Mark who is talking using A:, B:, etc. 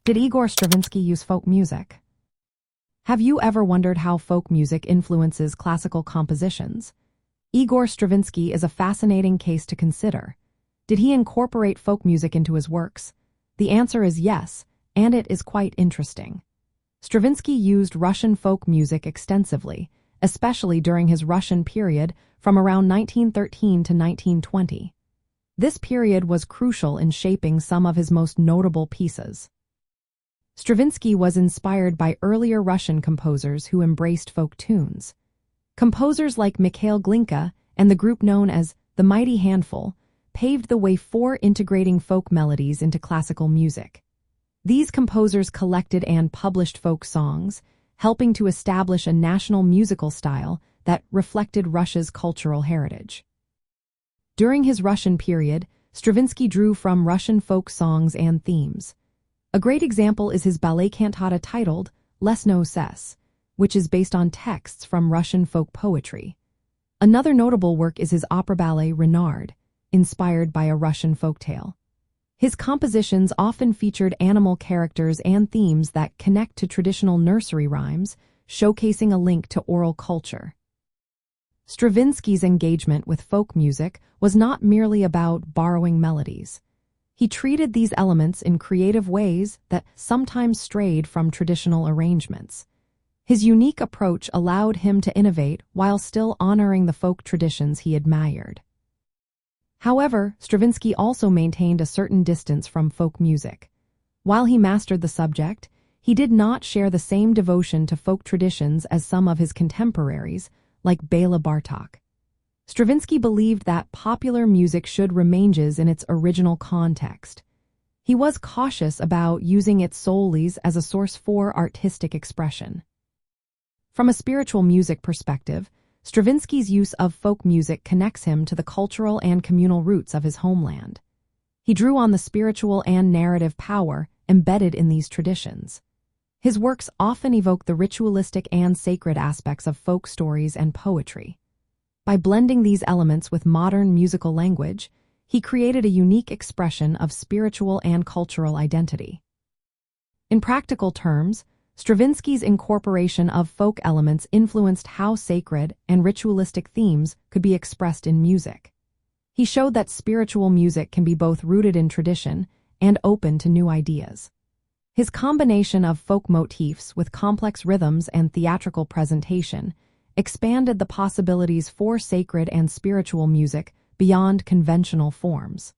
A: Did Igor Stravinsky use folk music? Have you ever wondered how folk music influences classical compositions? Igor Stravinsky is a fascinating case to consider. Did he incorporate folk music into his works? The answer is yes, and it is quite interesting. Stravinsky used Russian folk music extensively, especially during his Russian period from around 1913 to 1920. This period was crucial in shaping some of his most notable pieces. Stravinsky was inspired by earlier Russian composers who embraced folk tunes. Composers like Mikhail Glinka and the group known as the Mighty Handful paved the way for integrating folk melodies into classical music. These composers collected and published folk songs, helping to establish a national musical style that reflected Russia's cultural heritage. During his Russian period, Stravinsky drew from Russian folk songs and themes. A great example is his ballet cantata titled Les Noces, which is based on texts from Russian folk poetry. Another notable work is his opera ballet Renard, inspired by a Russian folktale. His compositions often featured animal characters and themes that connect to traditional nursery rhymes, showcasing a link to oral culture. Stravinsky's engagement with folk music was not merely about borrowing melodies. He treated these elements in creative ways that sometimes strayed from traditional arrangements. His unique approach allowed him to innovate while still honoring the folk traditions he admired. However, Stravinsky also maintained a certain distance from folk music. While he mastered the subject, he did not share the same devotion to folk traditions as some of his contemporaries, like Bela Bartok. Stravinsky believed that popular music should remain in its original context. He was cautious about using it solely as a source for artistic expression. From a spiritual music perspective, Stravinsky's use of folk music connects him to the cultural and communal roots of his homeland. He drew on the spiritual and narrative power embedded in these traditions. His works often evoke the ritualistic and sacred aspects of folk stories and poetry. By blending these elements with modern musical language, he created a unique expression of spiritual and cultural identity. In practical terms, Stravinsky's incorporation of folk elements influenced how sacred and ritualistic themes could be expressed in music. He showed that spiritual music can be both rooted in tradition and open to new ideas. His combination of folk motifs with complex rhythms and theatrical presentation expanded the possibilities for sacred and spiritual music beyond conventional forms.